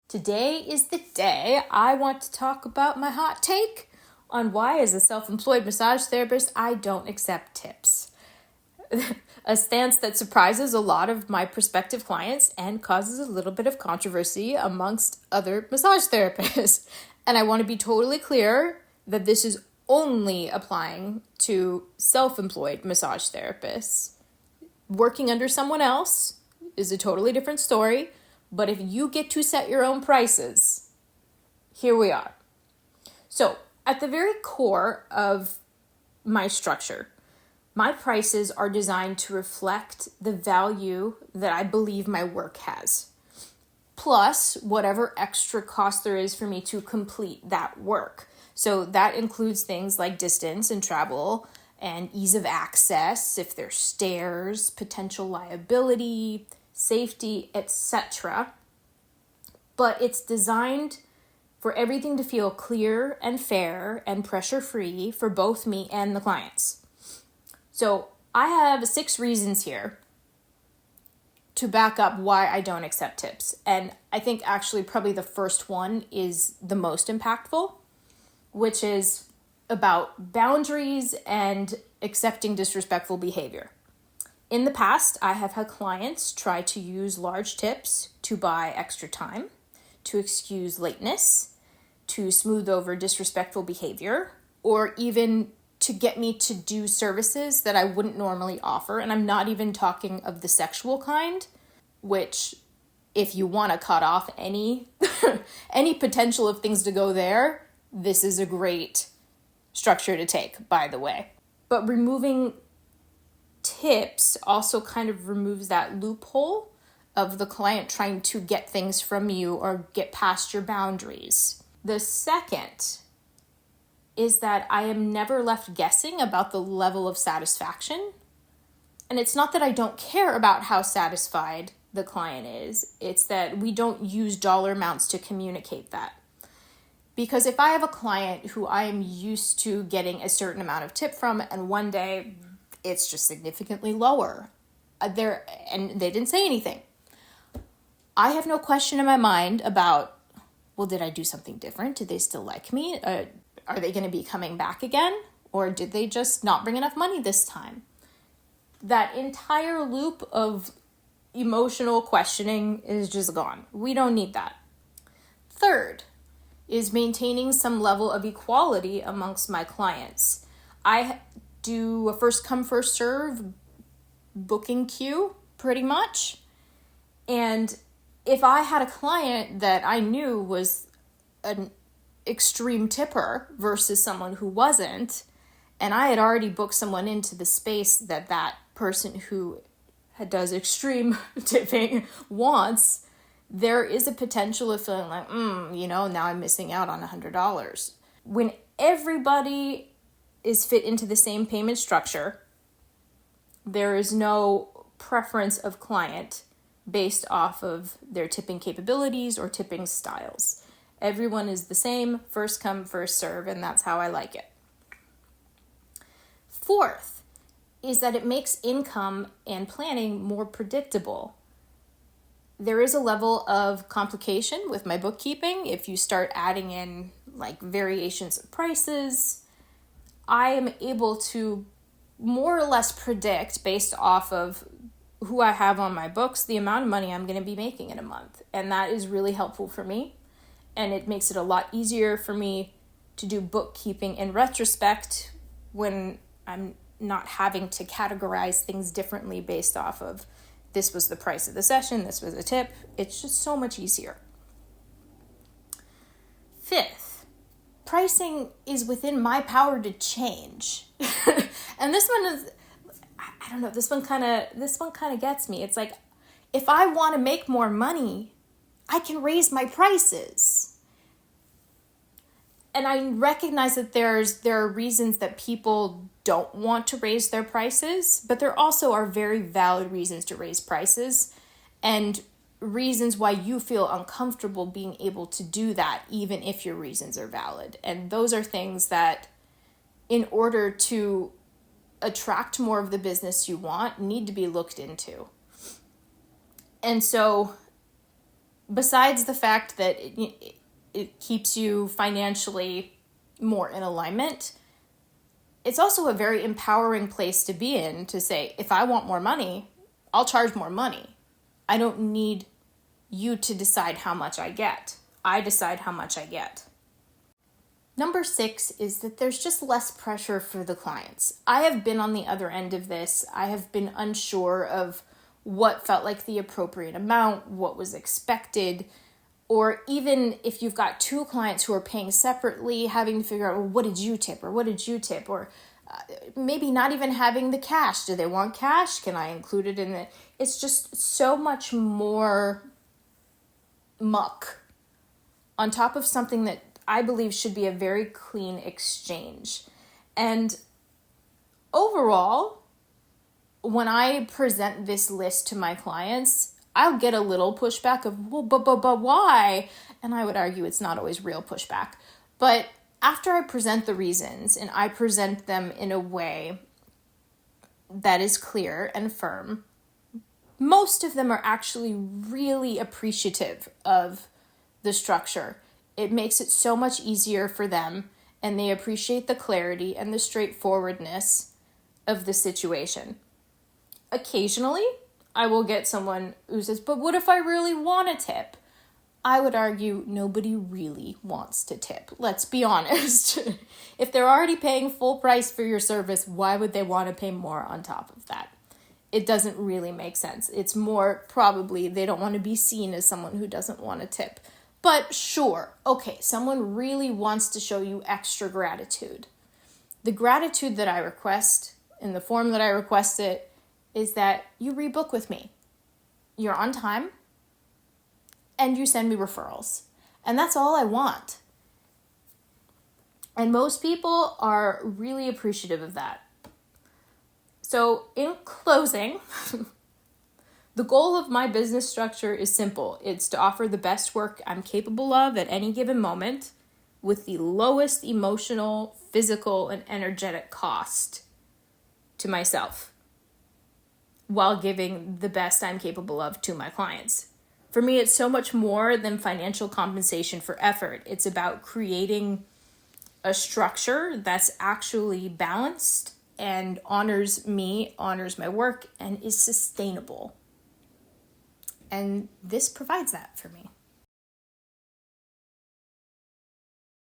Today is the day I want to talk about my hot take on why, as a self-employed massage therapist, I don't accept tips. A stance that surprises a lot of my prospective clients and causes a little bit of controversy amongst other massage therapists. And I want to be totally clear that this is only applying to self-employed massage therapists. Working under someone else is a totally different story. But if you get to set your own prices, here we are. So at the very core of my structure, my prices are designed to reflect the value that I believe my work has, plus whatever extra cost there is for me to complete that work. So that includes things like distance and travel and ease of access, if there's stairs, potential liability, safety, etc. But it's designed for everything to feel clear and fair and pressure-free for both me and the clients. So I have 6 reasons here to back up why I don't accept tips. And I think actually probably the first one is the most impactful, which is about boundaries and accepting disrespectful behavior. In the past, I have had clients try to use large tips to buy extra time, to excuse lateness, to smooth over disrespectful behavior, or even to get me to do services that I wouldn't normally offer. And I'm not even talking of the sexual kind, which if you want to cut off any potential of things to go there, this is a great structure to take, by the way. But removing tips also kind of removes that loophole of the client trying to get things from you or get past your boundaries. The second is that I am never left guessing about the level of satisfaction. And it's not that I don't care about how satisfied the client is. It's that we don't use dollar amounts to communicate that. Because if I have a client who I am used to getting a certain amount of tip from, and one day it's just significantly lower, and they didn't say anything, I have no question in my mind about, well, did I do something different? Did they still like me? Are they going to be coming back again? Or did they just not bring enough money this time? That entire loop of emotional questioning is just gone. We don't need that. Third is maintaining some level of equality amongst my clients. I do a first come, first serve booking queue, pretty much. And if I had a client that I knew was an extreme tipper versus someone who wasn't, and I had already booked someone into the space that person who does extreme tipping wants, there is a potential of feeling like, now I'm missing out on $100. When everybody is fit into the same payment structure, there is no preference of client based off of their tipping capabilities or tipping styles. Everyone is the same, first come, first serve, and that's how I like it. Fourth is that it makes income and planning more predictable. There is a level of complication with my bookkeeping. If you start adding in like variations of prices, I am able to more or less predict based off of who I have on my books, the amount of money I'm going to be making in a month. And that is really helpful for me. And it makes it a lot easier for me to do bookkeeping in retrospect when I'm not having to categorize things differently based off of this was the price of the session, this was a tip. It's just so much easier. Fifth, pricing is within my power to change. And this one is, I don't know, this one kind of gets me. It's like, if I want to make more money, I can raise my prices. And I recognize that there are reasons that people don't want to raise their prices, but there also are very valid reasons to raise prices and reasons why you feel uncomfortable being able to do that, even if your reasons are valid. And those are things that, in order to attract more of the business you want, need to be looked into. And so besides the fact that it keeps you financially more in alignment, it's also a very empowering place to be in, to say, if I want more money, I'll charge more money. I don't need you to decide how much I get. I decide how much I get. Number 6 is that there's just less pressure for the clients. I have been on the other end of this. I have been unsure of what felt like the appropriate amount, what was expected, or even if you've got 2 clients who are paying separately, having to figure out, well, what did you tip, or what did you tip, or maybe not even having the cash. Do they want cash? Can I include it in it? It's just so much more muck on top of something that I believe should be a very clean exchange. And overall, when I present this list to my clients, I'll get a little pushback of, well, but why? And I would argue it's not always real pushback. But after I present the reasons, and I present them in a way that is clear and firm, most of them are actually really appreciative of the structure. It makes it so much easier for them, and they appreciate the clarity and the straightforwardness of the situation. Occasionally, I will get someone who says, but what if I really want a tip? I would argue nobody really wants to tip. Let's be honest. If they're already paying full price for your service, why would they want to pay more on top of that? It doesn't really make sense. It's more probably they don't want to be seen as someone who doesn't want to tip. But sure, okay, someone really wants to show you extra gratitude. The gratitude that I request, in the form that I request it, is that you rebook with me. You're on time, and you send me referrals. And that's all I want. And most people are really appreciative of that. So in closing, the goal of my business structure is simple. It's to offer the best work I'm capable of at any given moment with the lowest emotional, physical, and energetic cost to myself, while giving the best I'm capable of to my clients. For me, it's so much more than financial compensation for effort. It's about creating a structure that's actually balanced and honors me, honors my work, and is sustainable. And this provides that for me.